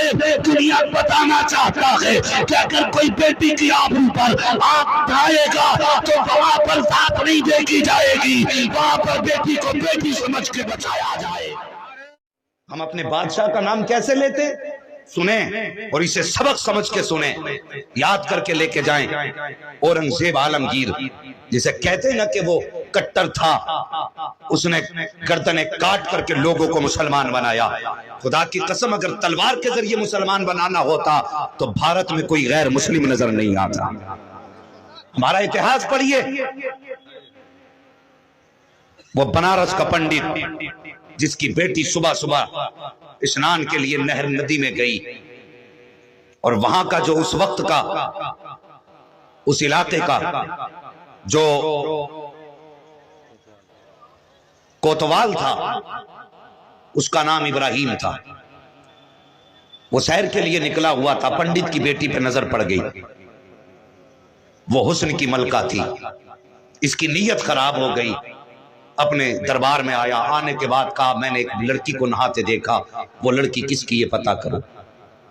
سے دنیا بتانا چاہتا ہے کہ اگر کوئی بیٹی کی آبرو پر آنکھ اٹھائے گا تو وہاں پر ذات نہیں دیکھی جائے گی، وہاں پر بیٹی کو بیٹی سمجھ کے بچایا جائے۔ ہم اپنے بادشاہ کا نام کیسے لیتے؟ سنیں اور اسے سبق سمجھ کے سنیں، یاد کر کے لے کے جائیں۔ اورنگزیب عالمگیر جسے کہتے ہیں نا کہ وہ کٹر تھا، اس نے گردنیں کاٹ کر کے لوگوں کو مسلمان بنایا۔ خدا کی قسم اگر تلوار کے ذریعے مسلمان بنانا ہوتا تو بھارت میں کوئی غیر مسلم نظر نہیں آتا۔ ہمارا اتہاس پڑھیے، وہ بنارس کا پنڈت جس کی بیٹی صبح صبح اسنان کے لیے نہر ندی میں گئی، اور وہاں کا جو اس وقت کا اس علاقے کا جو کوتوال تھا اس کا نام ابراہیم تھا، وہ سیر کے لیے نکلا ہوا تھا، پنڈت کی بیٹی پہ نظر پڑ گئی۔ وہ حسن کی ملکہ تھی، اس کی نیت خراب ہو گئی، اپنے دربار میں آیا، آنے کے بعد کہا میں نے ایک لڑکی کو نہاتے دیکھا، وہ لڑکی کس کی یہ پتہ کرو۔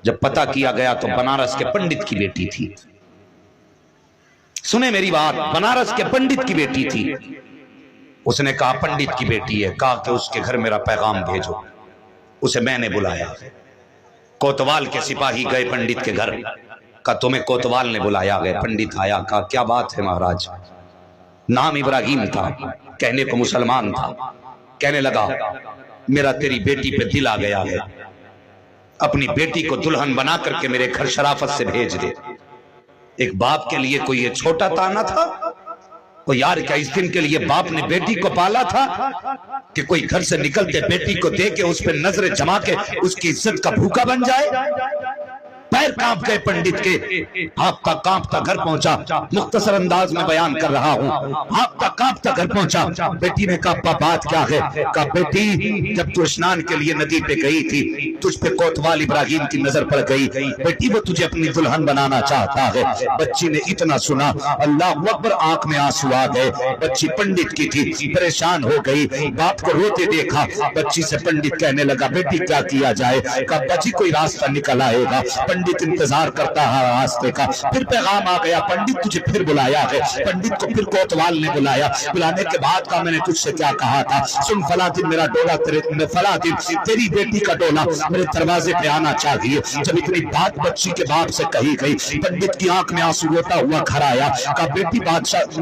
جب پتہ کیا گیا تو بنارس کے پنڈت کی بیٹی تھی۔ سنیں میری بات، بنارس کے پنڈت کی بیٹی تھی۔ اس نے کہا پنڈت کی بیٹی ہے، کہا کہ اس کے گھر میرا پیغام بھیجو۔ اسے میں نے بلایا، کوتوال کے سپاہی گئے پنڈت کے گھر، کہا تمہیں کوتوال نے بلایا گئے۔ پنڈت آیا، کہا کیا بات ہے مہاراج؟ نام ابراہیم تھا، کہنے کو مسلمان تھا، کہنے لگا میرا تیری بیٹی پہ دل آ گیا ہے، اپنی بیٹی کو دلہن بنا کر کے میرے گھر شرافت سے بھیج دے۔ ایک باپ کے لیے کوئی یہ چھوٹا تانا تھا؟ وہ یار کیا اس دن کے لیے باپ نے بیٹی کو پالا تھا کہ کوئی گھر سے نکلتے بیٹی کو دے کے اس پہ نظر جما کے اس کی عزت کا بھوکا بن جائے؟ پیر کانپ گئے پنڈت کے، ہانپتا کانپتا گھر پہنچا، مختصر انداز میں بیان کر رہا ہوں، ہانپتا کانپتا گھر پہنچا۔ بیٹی نے کہا بات کیا ہے؟ کہا بیٹی جب تو اسنان کے لیے ندی پہ گئی تھی تجھ پہ کوتوال ابراہیم کی نظر پڑ گئی، بیٹی وہ تجھے اپنی دلہن بنانا چاہتا ہے۔ بچی نے اتنا سنا اللہ اکبر، آنکھ میں آنسو آ گئے۔ بچی پنڈت کی تھی، پریشان ہو گئی، باپ کو روتے دیکھا، بچی سے پنڈت کہنے لگا بیٹی کیا کیا جائے؟ کہا بچی کوئی راستہ نکل آئے گا۔ پنڈت انتظار کرتا ہے راستے کا، پھر پیغام آ گیا پنڈت تجھے پھر بلایا ہے۔ پنڈت کو پھر کوتوال نے بلایا، بلانے کے بعد کہا میں نے تجھ سے کیا کہا تھا؟ سن فلاں دن میرا ڈولا فلاں دن تیری بیٹی کا ڈولا میرے دروازے پہ آنا چاہیے۔ جب اتنی بات بچی کے باپ سے کہی گئی، پنڈت کی آنکھ میں آنسو روتا ہوا گھر آیا، کہا بیٹی بادشاہ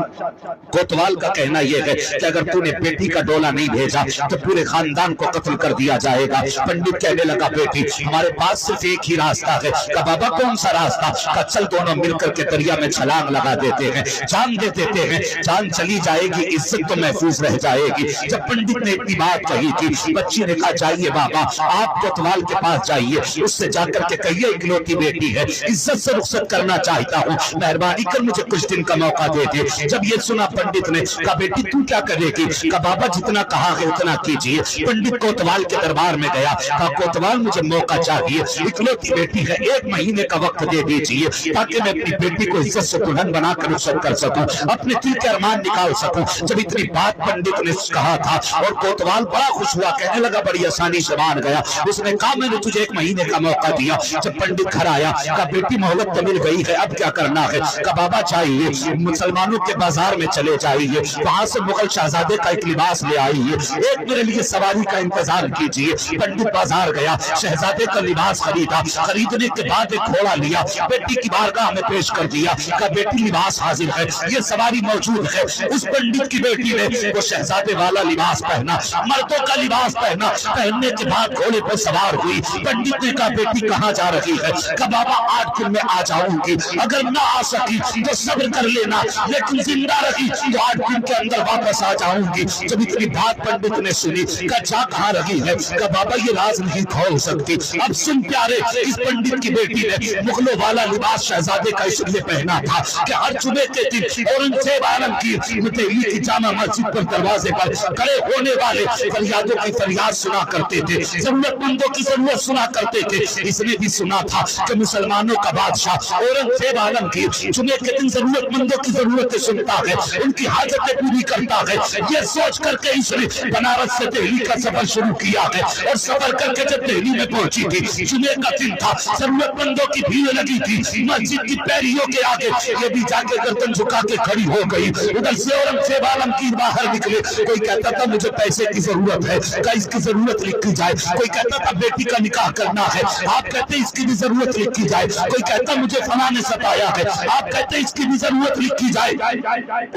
کوتوال کا کہنا یہ ہے کہ اگر تو نے بیٹی کا ڈولا نہیں بھیجا تو پورے خاندان کو قتل کر دیا جائے گا۔ پنڈت کہنے لگا بیٹی ہمارے پاس صرف ایک ہی راستہ ہے۔ کہا بابا کون سا راستہ؟ کہا چل دونوں مل کر کے دریا میں چھلانگ لگا دیتے ہیں، جان دے دیتے ہیں، جان چلی جائے گی عزت تو محفوظ رہ جائے گی۔ جب پنڈت نے اتنی بات کہی تھی، بچی نے کہا جائیے بابا آپ کوتوال کے پاس جائیے، اس سے جا کر کے کہیے اکلوتی بیٹی ہے، عزت سے رخصت کرنا چاہتا ہوں، مہربانی کر مجھے کچھ دن کا موقع دے دے۔ جب یہ سنا پنڈت نے کہا بیٹی تو کیا کرے گی؟ کہا بابا جتنا کہا ہے اتنا کیجیے۔ پنڈت کوتوال کے دربار میں گیا، کہا کوتوال مجھے موقع چاہیے، اکلوتی بیٹی ہے، 1 مہینے کا وقت دے دیجیے تاکہ میں اپنی بیٹی کو عزت سے دلہن بنا کر رخصت کر سکوں، اپنے دل کے ارمان نکال سکوں۔ جب اتنی بات پنڈت نے کہا تھا اور کوتوال بڑا خوش ہوا، کہنے لگا بڑی آسانی سے مان گیا۔ اس نے کہا میں نے تجھے 1 مہینے کا موقع دیا۔ جب پنڈت گھر آیا، کہا بیٹی مہلت تو مل گئی ہے، اب کیا کرنا ہے؟ کہا بابا چاہیے مسلمانوں کے بازار میں چلے جائیے، وہاں سے مغل شہزادے کا ایک لباس لے آئیے، ایک میرے لیے سواری کا انتظام کیجیے۔ پنڈت بازار گیا، شہزادے کا لباس خریدا، خریدنے کے بعد ایک گھوڑا لیا، بیٹی کی بارگاہ میں پیش کر دیا، کہا بیٹی لباس حاضر ہے، یہ سواری موجود ہے۔ اس پنڈت کی بیٹی نے وہ شہزادے والا لباس پہنا، مردوں کا لباس پہنا، پہننے کے بعد گھوڑے پر سوار ہوئی۔ پنڈت نے کہا بیٹی کہاں جا رہی ہے؟ کہا بابا 8 دن میں آ جاؤں گی، اگر نہ آ سکی تو صبر کر لینا، لیکن زندہ رہی تو 8 دن کے اندر واپس آ جاؤں گی۔ جب اتنی بات پنڈت نے سنی، کہا جا کہاں رہی ہے؟ کہا بابا یہ راز نہیں کھول سکتی۔ اب سن پیارے، اس پنڈت کی بیٹی نے مغلوں والا لباس شہزادے کا اس لیے پہنا تھا کہ ہر جمعے کے دن اورنگزیب عالمگیر دہلی کی جامع مسجد پر دروازے پر کھڑے ہونے والے فریادوں کی فریاد سنا کرتے تھے، ضرورت مندوں کی ضرورت سنا کرتے تھے۔ اس نے بھی سنا تھا کہ مسلمانوں کا بادشاہ اورنگزیب عالمگیر جمعے کے دن ضرورت مندوں کی ضرورتیں سنتا ہے، ان کی حاجتیں پوری کرتا ہے۔ یہ سوچ کر کے اس نے بنارس سے دہلی کا سفر شروع کیا ہے، اور سفر کر کے جب دہلی میں پہنچی تھی، جمعے کا دن تھا، ضرورت مندوں کی بھیڑ لگی تھی مسجد کی پیریوں کے آگے، یہ بھی جا کے گردن جھکا کے کھڑی ہو گئی۔ ادھر سے اورنگزیب عالمگیر باہر نکلے، کوئی کہتا تھا مجھے پیسے کی ضرورت ہے، کہ اس کی ضرورت لکھی جائے، کوئی کہتا تھا بیٹی کا نکاح کرنا ہے، آپ کہتے ہیں اس کی بھی ضرورت لکھی جائے، کوئی کہتا مجھے فلاں نے ستایا ہے، آپ کہتے ہیں اس کی بھی ضرورت لکھی جائے۔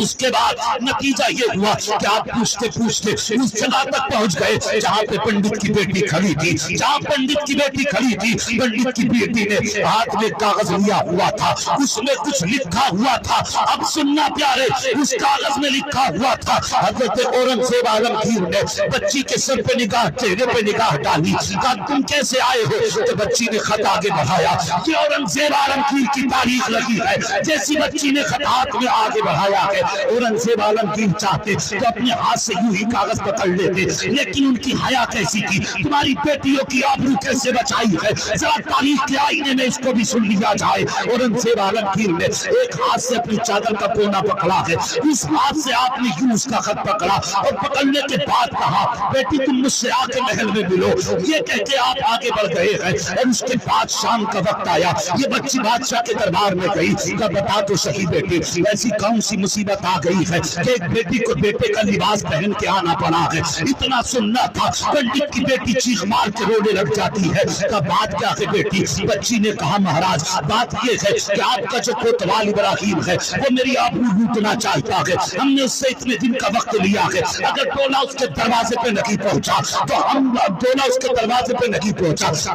اس کے بعد نتیجہ یہ ہوا کہ آپ پوچھتے پوچھتے اس جگہ تک پہنچ گئے جہاں پہ پنڈت کی بیٹی کھڑی تھی، جہاں پنڈت کی بیٹی کھڑی تھی۔ پنڈت کی بیٹی نے ہاتھ میں کاغذ لیا ہوا تھا، اس میں کچھ لکھا ہوا تھا۔ اب سننا پیارے، اس کاغذ میں لکھا ہوا تھا، حضرت اورنگزیب عالمگیر نے بچی کے سر پہ نگاہ، چہرے پہ نگاہ ڈالی، کہا تم کیسے آئے ہو؟ تو بچی نے خط آگے بڑھایا، یہ اورنگزیب عالمگیر کی تاریخ لگی ہے۔ جیسی بچی نے خط ہاتھ میں آگے بڑھایا ہے، اورنگزیب عالمگیر چاہتے تو اپنے ہاتھ سے یوں ہی کاغذ پکڑ لیتے، لیکن ان کی حیا کیسی تھی، تمہاری بیٹیوں کی آبرو کیسے بچائی ہے، ذرا تاریخ کے آئینے میں اس کو بھی سن لیا جائے۔ اورنگزیب عالمگیر نے ایک ہاتھ سے اپنی چادر کا کونا پکڑا ہے، اس ہاتھ سے آپ نے یوں اس کا خط پکڑا، اور پکڑنے کے بعد کہا بیٹی تم مجھ سے آ کے محل میں ملو، یہ کہہ کے آپ آگے بڑھ گئے ہیں۔ اور اس کے بعد شام کا وقت آیا، یہ بچی بادشاہ کے دربار میں گئی، کہا بتا تو صحیح بیٹی ایسی کون سی مصیبت آ گئی ہے کہ ایک بیٹی کو بیٹے کا لباس پہن کے آنا پڑا ہے۔ اتنا سننا تھا، پنڈت کی بیٹی چیخ مار کے رونے لگ جاتی ہے، کہا بات کیا ہے بیٹی؟ بچی نے کہا مہاراج بات یہ ہے کہ آپ کا جو کوتوال ابراہیم ہے وہ میری آبرو لوٹنا چاہتا ہے، ہم نے اس سے اتنے دن کا وقت لیا ہے، اگر ٹولا اس کے دروازے پہ نہیں پہنچا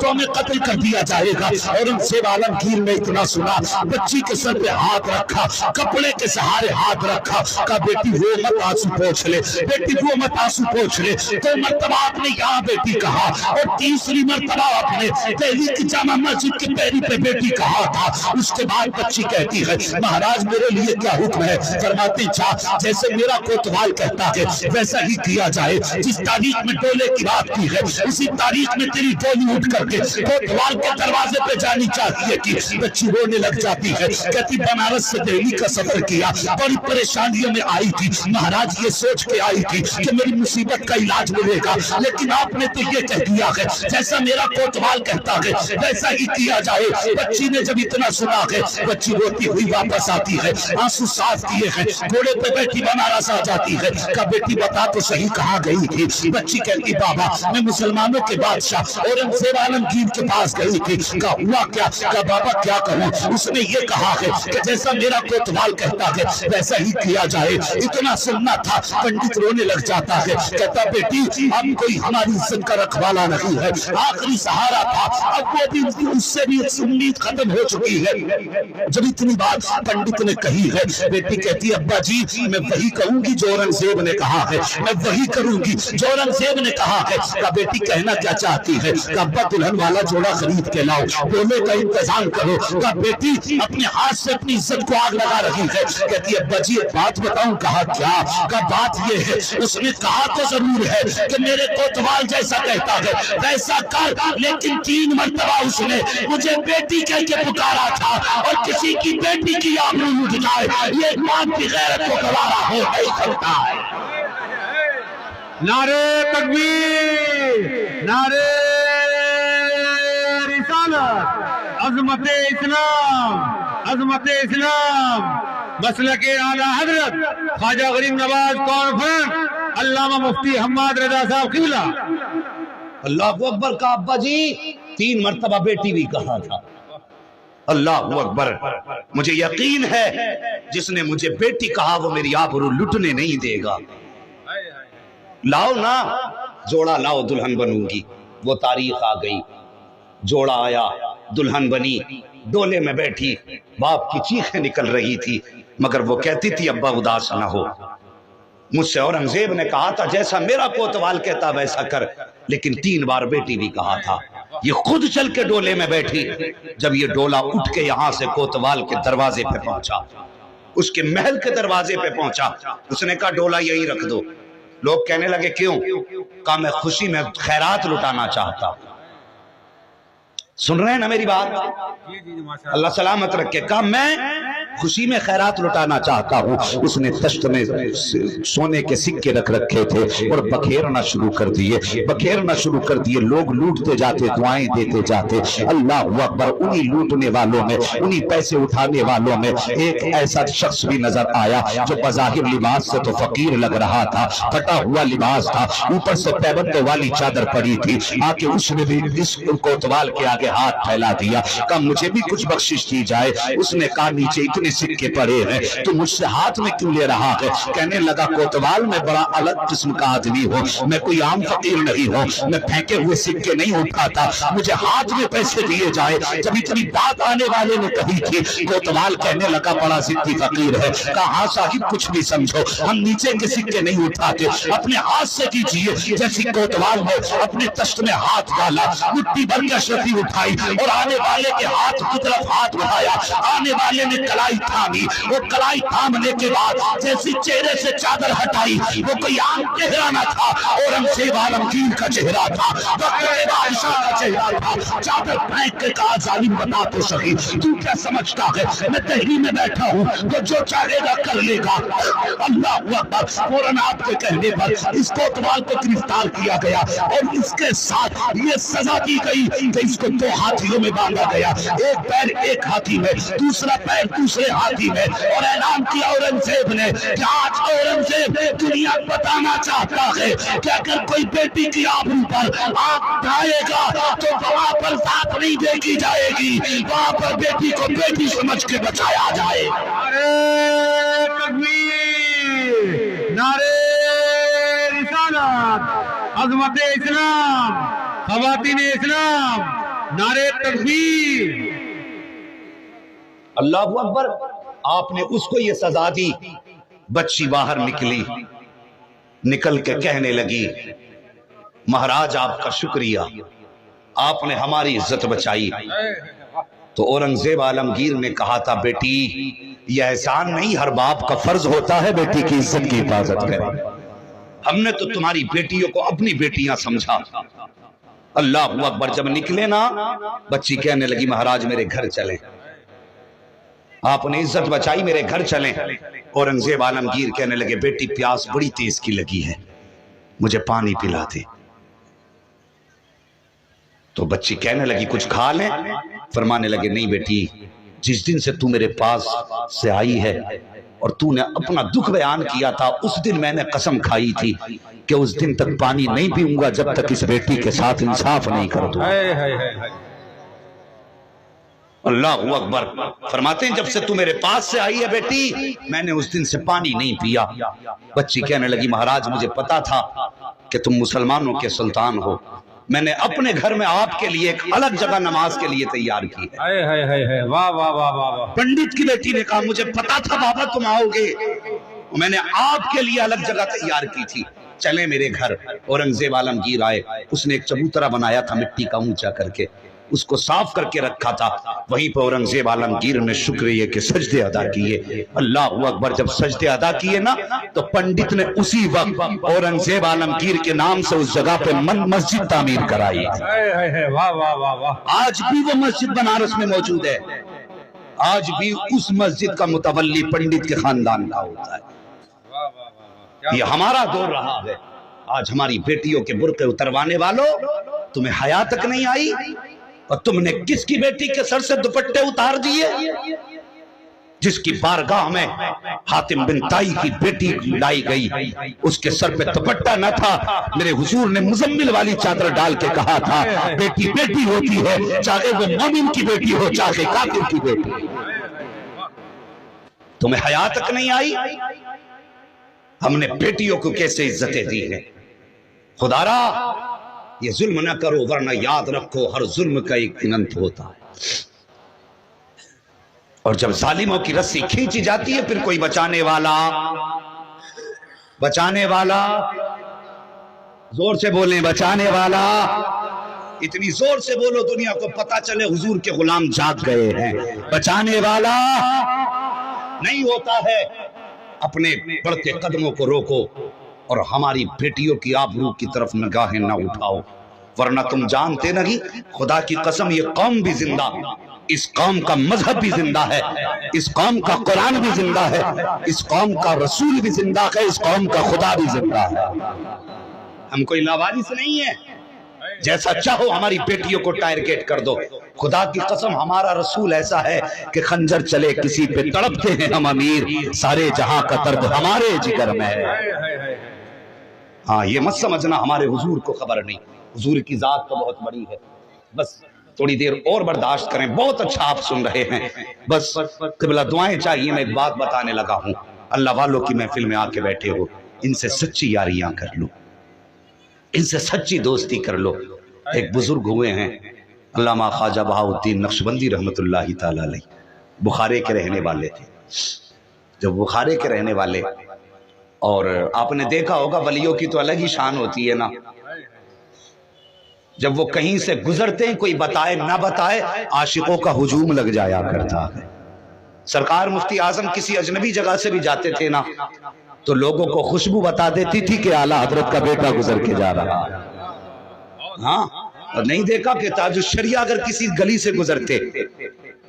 تو ہمیں قتل کر دیا جائے گا۔ اورنگزیب عالمگیر نے اتنا سنا، بچی کے سر پہ ہاتھ رکھا، کپڑے کے سہارے ہاتھ رکھا، کہا بیٹی وہ مت آنسو پوچھ لے، بیٹی وہ مت آنسو پوچھ لے۔ 2 مرتبہ آپ نے یہاں بیٹی کہا، اور 3ری مرتبہ آپ نے دہلی کی جامع مسجد کی پیری پہ بیٹی کہا تھا۔ اس کے بعد بچی کہتی ہے مہاراج میرے لیے کیا حکم ہے؟ فرماتے جا جیسے میرا کوتوال کہتا ہے ویسا ہی کیا جائے، جس تاریخ میں ڈولے کی بات کی ہے اسی تاریخ میں تیری ڈولی اٹھ کر کے کوتوال کے دروازے پہ جانی چاہیے تھی۔ بچی رونے لگ جاتی ہے، کہتی بنارس سے دہلی کا سفر کیا، بڑی پریشانیوں میں آئی تھی، مہاراج یہ سوچ کے آئی تھی کہ میری مصیبت کا علاج ملے گا، لیکن آپ نے تو یہ کہہ دیا ہے جیسا میرا کوتوال کہتا ہے ویسا ہی کیا جائے۔ بچی نے جب اتنا سنا ہے، بچی روتی ہوئی واپس آتی ہے، آنسو صاف کیے ہیں، گھوڑے پہ بیٹھی بنارس آ جاتی ہے، کہا بیٹی بتا تو صحیح کہاں گئی تھی؟ بچی کہتی بابا میں مسلمانوں کے بادشاہ اورنگزیب عالمگیر کے پاس گئی تھی۔ کہا ہوا کیا؟ کہا بابا کیا کہوں، اس نے یہ کہا ہے کہ جیسا میرا کوتوال کہتا ہے ویسا ہی کیا جائے۔ اتنا سننا تھا، پنڈت رونے لگ جاتا ہے، کہتا بیٹی اب کوئی ہماری عزت کا رکھوالا نہیں ہے، آخری سہارا تھا، اب وہ بھی اس سے بھی امید ختم ہو چکی ہے۔ جب اتنی بات پنڈت نے کہی ہے، بیٹی کہتی ابا جی میں وہی کہوں گی جو اورنگزیب نے کہا ہے، میں وہی کروں گی جو اورنگزیب نے کہا ہے۔ کہا بیٹی کہنا کیا چاہتی ہے؟ کہا ابا دلہن والا جوڑا خرید کے لاؤ، ڈولے کا انتظام کرو۔ کہا بیٹی اپنے ہاتھ سے اپنی عزت کو آگ لگا رہی ہے، کہتی ابا جی ایک بات بتاؤں؟ کہا کیا؟ کہا بات یہ ہے اس نے کہا تو ضرور ہے کہ میرے کوتوال جیسا کہتا ہے ویسا کر، لیکن 3 مرتبہ اس نے مجھے بیٹی کہہ کے پکارا تھا، اور کسی کی بیٹی کی آبرو اٹھ جائے یہ ایک باپ کی غیرت کو گوارا ہو نہیں سکتا ہے۔ نعرہ تکبیر، نعرہ رسالت، عظمت اسلام، عظمت اسلام، مسلک اعلیٰ حضرت خواجہ غریب نواز کانفرنس علامہ مفتی حماد رضا صاحب قبلہ۔ اللہ اکبر کا ابا جی 3 مرتبہ بیٹی بھی کہا تھا۔ اللہ اکبر، مجھے یقین ہے جس نے مجھے بیٹی کہا وہ میری آبرو لٹنے نہیں دے گا۔ لاؤ نا جوڑا لاؤ، دلہن بنوں گی۔ وہ تاریخ آ گئی، جوڑا آیا، دلہن بنی، ڈولے میں بیٹھی، باپ کی چیخیں نکل رہی تھی، مگر وہ کہتی تھی ابا اداس نہ ہو۔ مجھ سے اورنگزیب نے کہا تھا جیسا میرا کوتوال کہتا ویسا کر، لیکن 3 بار بیٹی بھی کہا تھا۔ یہ خود چل کے ڈولے میں بیٹھی. جب یہ ڈولا اٹھ کے یہاں سے کوتوال کے دروازے پہ پہنچا, اس کے محل کے دروازے پہ پہنچا, اس نے کہا ڈولا یہی رکھ دو. لوگ کہنے لگے کیوں؟ کہا میں خوشی میں خیرات لٹانا چاہتا. سن رہے ہیں نا میری بات؟ اللہ سلامت رکھے. کہا میں خوشی میں خیرات لٹانا چاہتا ہوں. اس نے تشت میں سونے کے سکے رکھ رکھے تھے اور بکھیرنا شروع کر دیے. لوگ لوٹتے جاتے, دعائیں دیتے جاتے. اللہ اکبر. انہی لوٹنے والوں میں, انہی پیسے اٹھانے والوں میں ایک ایسا شخص بھی نظر آیا جو بظاہر لباس سے تو فقیر لگ رہا تھا, پھٹا ہوا لباس تھا, اوپر سے پیبند والی چادر پڑی تھی. آ کے اس نے بھی اس کوتوال کے آگے ہاتھ پھیلا دیا. کہا مجھے بھی کچھ بخشش دی جائے. اس نے کہا نیچے اتنے سکے پڑے ہیں, تو مجھ سے ہاتھ میں کیوں لے رہا ہے؟ کہنے لگا کوتوال میں بڑا الگ قسم کا آدمی ہوں, میں کوئی عام فقیر نہیں ہوں, میں پھینکے ہوئے سکے نہیں اٹھاتا, مجھے ہاتھ میں پیسے دیے جائے. جب اتنی بات آنے والے نے کہی تھی, کوتوال کہنے لگا بڑا ضدی فقیر ہے. کہا ہاں صاحب کچھ بھی سمجھو, ہم نیچے کے سکے نہیں اٹھاتے, اپنے ہاتھ سے کیجیے. جیسی کوتوال نے اپنے تشت میں ہاتھ ڈالا, مٹھی بھر کے اشرفی اٹھائی اور آنے والے کے ہاتھ کی طرف ہاتھ بڑھایا. آنے والے نے کلائی تھامی, وہ کلائی تھامنے کے بعد جیسی چہرے سے چادر ہٹائی, وہ کوئی عام چہرہ نہ تھا, اورنگزیب عالمگیر کا چہرہ تھا, وقت عائشہ کا چہرہ تھا. چادر پھینک کے کہا ظالم بتا تو صحیح, تو کیا سمجھتا ہے میں دہلی میں بیٹھا ہوں تو جو چاہے گا کر لے گا؟ اللہ اکبر. فوراً آپ کے کہنے پر اس کوتوال کو گرفتار کیا گیا اور اس کے ساتھ یہ سزا دی گئی کہ اس کو 2 ہاتھیوں میں باندھا گیا, ایک پیر ایک ہاتھی میں, دوسرا پیر دوسرے ہاتھی میں, اور اعلان کیا اورنگزیب نے کہ آج اورنگزیب دنیا بتانا چاہتا ہے کہ اگر کوئی بیٹی کی آبرو پر آنکھ اٹھائے گا تو وہاں پر ذات نہیں دیکھی جائے گی, وہاں پر بیٹی کو بیٹی سمجھ کے بچایا جائے. نعرے تکبیر, نعرے رسالت, عظمت اسلام, خواتین اسلام, نعرے تکبیر. اللہ اکبر. آپ نے اس کو یہ سزا دی. بچی باہر نکلی, نکل کے کہنے لگی مہاراج آپ کا شکریہ, آپ نے ہماری عزت بچائی. تو اورنگزیب عالمگیر نے کہا تھا بیٹی یہ احسان نہیں, ہر باپ کا فرض ہوتا ہے بیٹی کی عزت کی حفاظت کرے. ہم نے تو تمہاری بیٹیوں کو اپنی بیٹیاں سمجھا. اللہ اکبر. جب نکلے نا, بچی کہنے لگی مہاراج میرے گھر چلیں, آپ نے عزت بچائی, میرے گھر چلیں. اورنگزیب عالمگیر کہنے لگے بیٹی پیاس بڑی تیز کی لگی ہے, مجھے پانی پلا دے. تو بچی کہنے لگی کچھ کھا لیں. فرمانے لگے نہیں بیٹی, جس دن سے تو میرے پاس سے آئی ہے اور تو نے اپنا دکھ بیان کیا تھا, اس دن میں نے قسم کھائی تھی کہ اس دن تک پانی نہیں پیوں گا جب تک اس بیٹی کے ساتھ انصاف نہیں کر دوں. اللہ اکبر. فرماتے ہیں جب سے تو میرے پاس سے آئی ہے بیٹی, میں نے اس دن سے پانی نہیں پیا. بچی کہنے لگی مہاراج مجھے پتا تھا کہ تم مسلمانوں کے سلطان ہو, میں نے اپنے گھر میں آپ کے لیے ایک الگ جگہ نماز کے لیے تیار کی ہے. واہ واہ واہ واہ. پنڈت کی بیٹی نے کہا مجھے پتا تھا بابا تم آؤ گے, میں نے آپ کے لیے الگ جگہ تیار کی تھی, چلے میرے گھر. اورنگزیب عالمگیر آئے, اس نے ایک چبوترا بنایا تھا مٹی کا اونچا کر کے, اس کو صاف کر کے رکھا تھا. وہیں پر اورنگزیب عالمگیر نے شکریہ کے سجدے ادا کیے. اللہ اکبر. جب سجدے ادا کیے نا تو پنڈت نے اسی وقت اورنگزیب عالمگیر کے نام سے اس جگہ پہ مسجد تعمیر کرائی. آج بھی وہ مسجد بنارس میں موجود ہے, آج بھی اس مسجد کا متولی پنڈت کے خاندان کا ہوتا ہے. یہ ہمارا دور رہا ہے. آج ہماری بیٹیوں کے برقع اتروانے والوں, تمہیں حیا تک نہیں آئی, اور تم نے کس کی بیٹی کے سر سے دوپٹے اتار دیے؟ جس کی بارگاہ میں حاتم بن طائی کی بیٹی لائی گئی, اس کے سر پہ دوپٹہ نہ تھا. میرے حضور نے مزمل والی چادر ڈال کے کہا تھا بیٹی بیٹی ہوتی ہے, چاہے وہ مومن کی بیٹی ہو چاہے کافر کی بیٹی. تمہیں حیا تک نہیں آئی؟ ہم نے بیٹیوں کو کیسے عزتیں دی ہیں. خدا را یہ ظلم نہ کرو, ورنہ یاد رکھو ہر ظلم کا ایک دن انت ہوتا ہے. اور جب ظالموں کی رسی کھینچی جاتی ہے, پھر کوئی بچانے والا, زور سے بولیں, بچانے والا اتنی زور سے بولو دنیا کو پتا چلے حضور کے غلام جاگ گئے ہیں. بچانے والا نہیں ہوتا ہے. اپنے بڑھتے قدموں کو روکو اور ہماری بیٹیوں کی آبرو کی طرف نگاہیں نہ اٹھاؤ، ورنہ تم جانتے نہیں خدا کی قسم یہ قوم بھی زندہ، اس قوم کا مذہب بھی زندہ ہے، اس قوم کا قرآن بھی زندہ ہے، اس قوم کا رسول بھی زندہ ہے، اس قوم کا خدا بھی زندہ ہے. ہم کوئی لاوارث نہیں ہے. جیسا چاہو ہماری بیٹیوں کو ٹارگیٹ کر دو. خدا کی قسم ہمارا رسول ایسا ہے کہ خنجر چلے کسی پہ تڑپتے ہیں ہم امیر، سارے جہاں کا درد ہمارے جگر میں ہے. ہاں یہ مت سمجھنا ہمارے حضور کو خبر نہیں، حضور کی ذات تو بہت بڑی ہے. بس تھوڑی دیر اور برداشت کریں. بہت اچھا آپ سن رہے ہیں، بس قبلہ دعائیں چاہیے. میں ایک بات بتانے لگا ہوں. اللہ والوں کی محفل میں آ کے بیٹھے ہو، ان سے سچی یاریاں کر لو، ان سے سچی دوستی کر لو. ایک بزرگ ہوئے ہیں علامہ خواجہ بہاؤالدین نقشبندی رحمت اللہ تعالی علیہ، بخارے کے رہنے والے تھے. جب بخارے کے رہنے والے، اور آپ نے دیکھا ہوگا ولیوں کی تو الگ ہی شان ہوتی ہے نا. جب وہ کہیں سے گزرتے ہیں کوئی بتائے نہ بتائے عاشقوں کا ہجوم لگ جایا کرتا ہے. سرکار مفتی اعظم کسی اجنبی جگہ سے بھی جاتے تھے نا تو لوگوں کو خوشبو بتا دیتی تھی کہ اعلیٰ حضرت کا بیٹا گزر کے جا رہا ہے. ہاں، اور نہیں دیکھا کہ تاج الشریعہ اگر کسی گلی سے گزرتے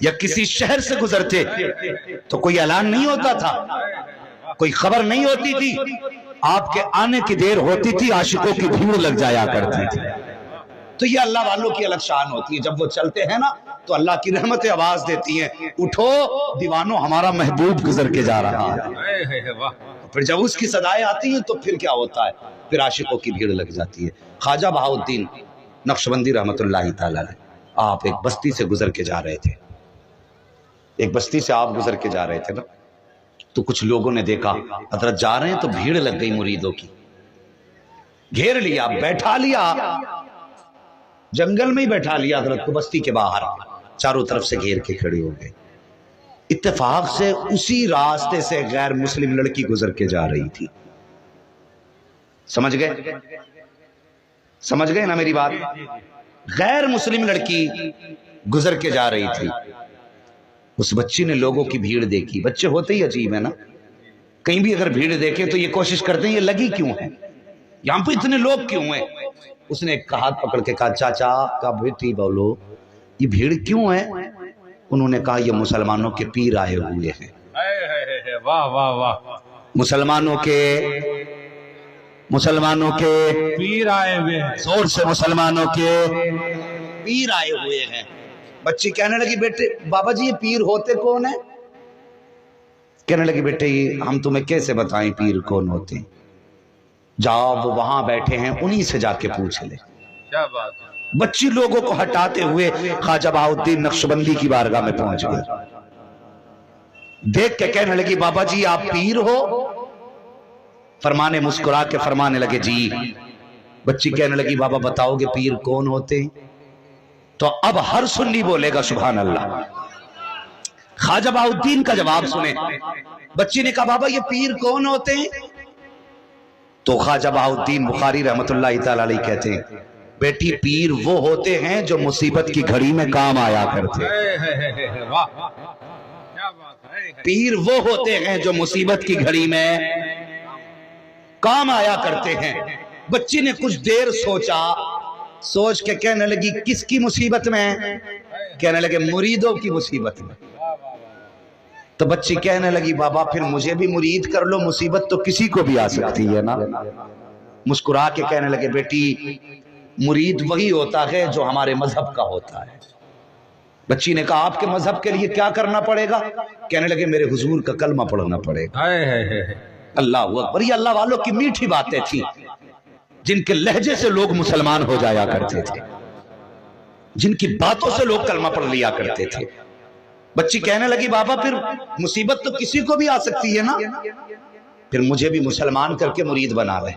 یا کسی شہر سے گزرتے تو کوئی اعلان نہیں ہوتا تھا، کوئی خبر نہیں ہوتی تھی. آپ کے آنے کی دیر ہوتی تھی، عاشقوں کی بھیڑ لگ جایا کرتی تھی. تو یہ اللہ والوں کی الگ شان ہوتی ہے. جب وہ چلتے ہیں نا تو اللہ کی رحمتیں آواز دیتی ہیں، اٹھو دیوانوں ہمارا محبوب گزر کے جا رہا ہے. پھر جب اس کی صدائیں آتی ہیں تو پھر کیا ہوتا ہے، پھر عاشقوں کی بھیڑ لگ جاتی ہے. خواجہ بہاؤالدین نقشبندی رحمت اللہ تعالی علیہ، آپ ایک بستی سے گزر کے جا رہے تھے. ایک بستی سے آپ گزر کے جا رہے تھے نا تو کچھ لوگوں نے دیکھا حضرت جا رہے ہیں تو بھیڑ لگ گئی مریدوں کی. گھیر لیا، بیٹھا لیا، جنگل میں ہی بیٹھا لیا حضرت کو. بستی کے باہر چاروں طرف سے گھیر کے کھڑے ہو گئے. اتفاق سے اسی راستے سے غیر مسلم لڑکی گزر کے جا رہی تھی. سمجھ گئے؟ سمجھ گئے نا میری بات؟ غیر مسلم لڑکی گزر کے جا رہی تھی. اس بچی نے لوگوں کی بھیڑ دیکھی. بچے ہوتے ہی عجیب ہے نا، کہیں بھی اگر بھیڑ دیکھے تو یہ کوشش کرتے ہیں یہ لگی کیوں ہے، یہاں پہ اتنے لوگ کیوں ہیں. اس نے ایک ہاتھ پکڑ کے کہا چاچا کا بیٹی بولو یہ بھیڑ کیوں ہے؟ انہوں نے کہا یہ مسلمانوں کے پیر آئے ہوئے ہیں. واہ واہ واہ، مسلمانوں کے پیر آئے ہوئے ہیں. زور سے مسلمانوں کے پیر آئے ہوئے ہیں. بچی کہنے لگی بیٹے بابا جی یہ پیر ہوتے کون ہیں؟ کہنے لگی بیٹے ہم تمہیں کیسے بتائیں پیر کون ہوتے ہیں، جاؤ وہ وہاں بیٹھے ہیں انہی سے جا کے پوچھ لے. کیا بات ہے. بچی لوگوں کو ہٹاتے ہوئے خواجہ بہاؤالدین نقشبندی کی بارگاہ میں پہنچ گئے. دیکھ کے کہنے لگی بابا جی آپ پیر ہو؟ فرمانے مسکرا کے فرمانے لگے جی. بچی کہنے لگی بابا بتاؤ گے پیر کون ہوتے ہیں؟ تو اب ہر سنی بولے گا سبحان اللہ. خواجہ بہاؤالدین کا جواب سنیں. بچی نے کہا بابا یہ پیر کون ہوتے ہیں؟ تو خواجہ بہاؤالدین بخاری رحمت اللہ تعالی علیہ کہتے ہیں بیٹی پیر وہ ہوتے ہیں جو مصیبت کی گھڑی میں کام آیا کرتے. پیر وہ ہوتے ہیں جو مصیبت کی گھڑی میں کام آیا کرتے ہیں. بچی نے کچھ دیر سوچا، سوچ کے کہنے لگی کس کی مصیبت میں؟ کہنے لگے مریدوں کی مصیبت میں. تو بچی کہنے لگی بابا پھر مجھے بھی مرید کر لو، مصیبت تو کسی کو بھی آ سکتی ہے نا. مسکرا کے کہنے لگے بیٹی مرید وہی ہوتا ہے جو ہمارے مذہب کا ہوتا ہے. بچی نے کہا آپ کے مذہب کے لیے کیا کرنا پڑے گا؟ کہنے لگے میرے حضور کا کلمہ پڑھنا پڑے گا. اللہ اکبر. یہ اللہ والوں کی میٹھی باتیں تھیں جن کے لہجے سے لوگ مسلمان ہو جایا کرتے تھے، جن کی باتوں سے لوگ کلمہ پڑھ لیا کرتے تھے. بچی کہنے لگی بابا پھر مصیبت تو کسی کو بھی آ سکتی ہے نا، پھر مجھے بھی مسلمان کر کے مرید بنا لے.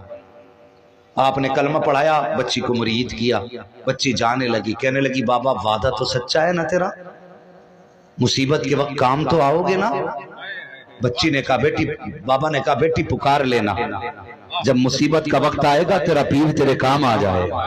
آپ نے کلمہ پڑھایا، بچی کو مرید کیا. بچی جانے لگی، کہنے لگی بابا وعدہ تو سچا ہے نا تیرا، مصیبت کے وقت کام تو آؤ گے نا؟ بچی نے کہا بیٹی، بابا نے کہا بیٹی پکار لینا، جب مصیبت کا وقت آئے گا تیرا پیر تیرے کام آ جائے گا.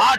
8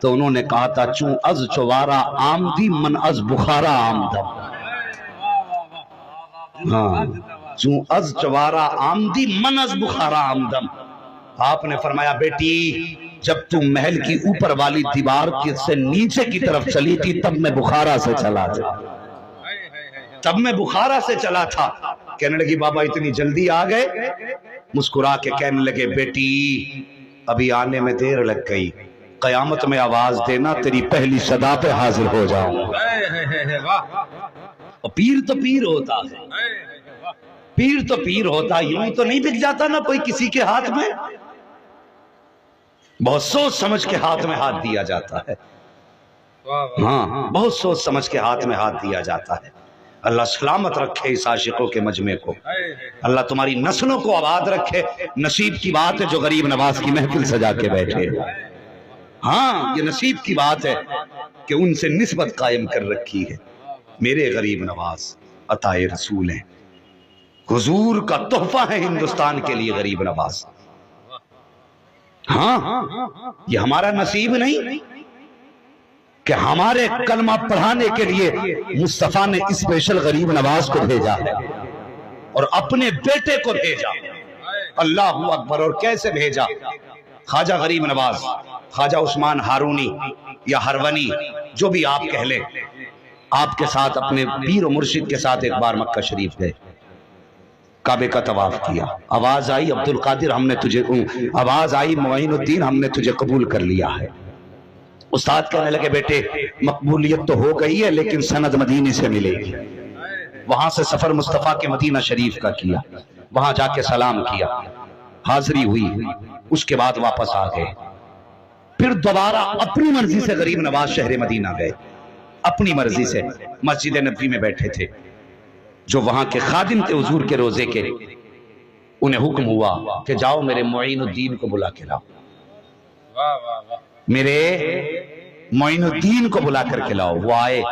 تو انہوں نے کہا تھا چوں از چوارا آمدی من از بخارا آمدم. ہاں چوں از چوارا آمدی من از بخارا آمدم. آپ نے فرمایا بیٹی جب تم محل کی اوپر والی دیوار سے نیچے کی طرف چلی تھی تب میں بخارا سے چلا تھا. تب میں بخارا سے چلا تھا. کہنے لگی بابا اتنی جلدی آ گئے؟ مسکرا کے کہنے لگے بیٹی ابھی آنے میں دیر لگ گئی، قیامت میں آواز دینا تیری پہلی صدا پہ حاضر ہو جاؤں. پیر تو پیر ہوتا ہے، پیر تو پیر ہوتا، یوں تو نہیں بک جاتا نا کوئی کسی کے ہاتھ میں. بہت سوچ سمجھ کے ہاتھ میں ہاتھ دیا جاتا ہے. ہاں بہت سوچ سمجھ کے ہاتھ میں ہاتھ دیا جاتا ہے. اللہ سلامت رکھے اس عاشقوں کے مجمع کو، اللہ تمہاری نسلوں کو آباد رکھے. نصیب کی بات ہے جو غریب نواز کی محفل سجا کے بیٹھے. ہاں یہ نصیب کی بات ہے کہ ان سے نسبت قائم کر رکھی ہے. میرے غریب نواز عطائے رسول ہیں، حضور کا تحفہ ہے ہندوستان کے لیے غریب نواز. ہاں یہ ہمارا نصیب نہیں کہ ہمارے کلمہ پڑھانے کے لیے مصطفیٰ نے اسپیشل غریب نواز کو بھیجا ہے اور اپنے بیٹے کو بھیجا. اللہ اکبر. اور کیسے بھیجا؟ خواجہ غریب نواز، خواجہ عثمان ہارونی یا ہرونی جو بھی آپ کہہ لیں، آپ کے ساتھ اپنے پیر و مرشد کے ساتھ ایک بار مکہ شریف گئے، کعبے کا طواف کیا. آواز آئی عبد القادر ہم نے تجھے، آواز آئی معین الدین ہم نے تجھے قبول کر لیا ہے. استاد کہنے لگے بیٹے مقبولیت تو ہو گئی ہے لیکن سند مدینی سے ملے گی. وہاں سے سفر مصطفیٰ کے مدینہ شریف کا کیا، وہاں جا کے سلام کیا، حاضری ہوئی، اس کے بعد واپس آ گئے. پھر دوبارہ اپنی مرضی سے غریب نواز شہر مدینہ گئے. اپنی مرضی سے مسجد نبوی میں بیٹھے تھے. جو وہاں کے خادم تھے حضور کے روزے کے، انہیں حکم ہوا کہ جاؤ میرے معین الدین کو بلا کے لاؤ، میرے معین الدین کو بلا کر کے لاؤ. وہ آئے،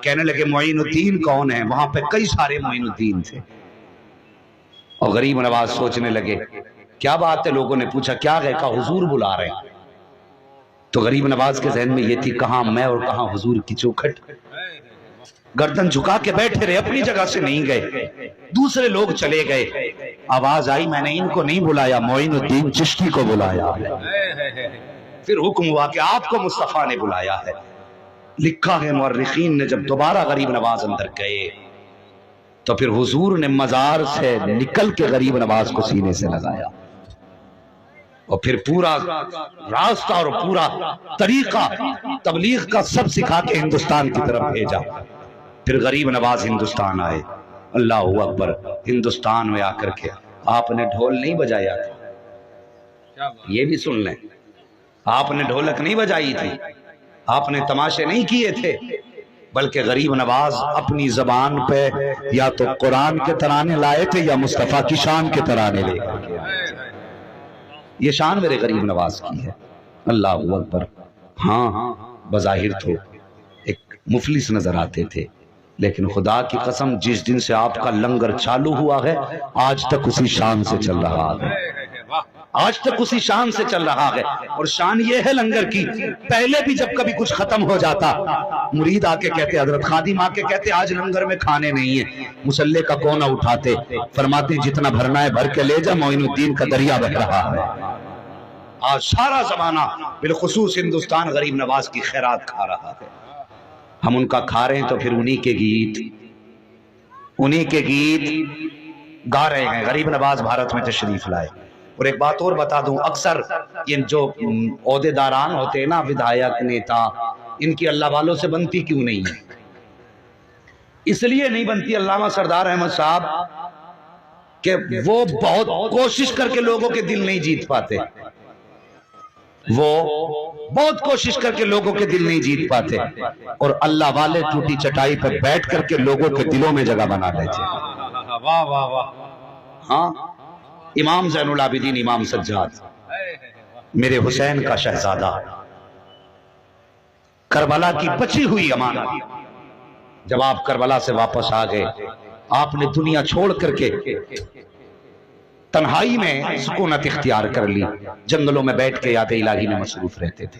کہنے لگے معین الدین کون ہے؟ وہاں پہ کئی سارے معین الدین تھے. اور غریب نواز سوچنے لگے کیا بات ہے. لوگوں نے پوچھا کیا گئے؟ کہا حضور بلا رہے ہیں. تو غریب نواز کے ذہن میں یہ تھی کہاں میں اور کہاں حضور کی چوکھٹ. گردن جھکا کے بیٹھے رہے، اپنی جگہ سے نہیں گئے. دوسرے لوگ چلے گئے. آواز آئی میں نے ان کو نہیں بلایا، معین الدین چشتی کو بلایا. پھر حکم ہوا کہ آپ کو مصطفیٰ نے بلایا ہے. لکھا ہے مورخین نے جب دوبارہ غریب نواز اندر گئے تو پھر حضور نے مزار سے نکل کے غریب نواز کو سینے سے لگایا اور پھر پورا راستہ اور پورا طریقہ تبلیغ کا سب سکھا کے ہندوستان کی طرف بھیجا. پھر غریب نواز ہندوستان آئے. اللہ اکبر. ہندوستان میں آ کر کے آپ نے ڈھول نہیں بجایا تھا، یہ بھی سن لیں. آپ نے ڈھولک نہیں بجائی تھی، آپ نے تماشے نہیں کیے تھے، بلکہ غریب نواز اپنی زبان پہ یا تو قرآن کے ترانے لائے تھے یا مصطفیٰ کی شان کے ترانے لے کر کے. یہ شان میرے غریب نواز کی ہے. اللہ اکبر. ہاں بظاہر تو ایک مفلس نظر آتے تھے، لیکن خدا کی قسم جس دن سے آپ کا لنگر چالو ہوا ہے آج تک اسی شان سے چل رہا ہے، آج تک اسی شان سے چل رہا ہے. اور شان یہ ہے لنگر کی، پہلے بھی جب کبھی کچھ ختم ہو جاتا مرید آ کے کہتے، حضرت خادم آ کے کہتے آج لنگر میں کھانے نہیں ہے، مسلح کا کونا اٹھاتے، فرماتے جتنا بھرنا ہے بھر کے لے جا، معین الدین کا دریا بہ رہا ہے. آج سارا زمانہ بالخصوص ہندوستان غریب نواز کی خیرات کھا رہا ہے. ہم ان کا کھا رہے ہیں تو پھر انہی کے گیت گا رہے ہیں. غریب نواز بھارت میں تشریف لائے. اور ایک بات اور بتا دوں، اکثر یہ جو عہدے داران ہوتے ہیں نا، ودھایک نیتا، ان کی اللہ والوں سے بنتی کیوں نہیں ہے؟ اس لیے نہیں بنتی علامہ سردار احمد صاحب کہ وہ بہت کوشش کر کے لوگوں کے دل نہیں جیت پاتے، وہ بہت کوشش کر کے لوگوں کے دل نہیں جیت پاتے، اور اللہ والے ٹوٹی چٹائی پر بیٹھ کر کے لوگوں کے دلوں میں جگہ بنا لیتے. واہ واہ واہ. ہاں امام زین العابدین امام سجاد، میرے حسین کا شہزادہ، کربلا کی بچی ہوئی امانت. جب آپ کربلا سے واپس آ گئے، آپ نے دنیا چھوڑ کر کے تنہائی میں سکونت اختیار کر لی، جنگلوں میں بیٹھ کے یاد الہی میں مصروف رہتے تھے.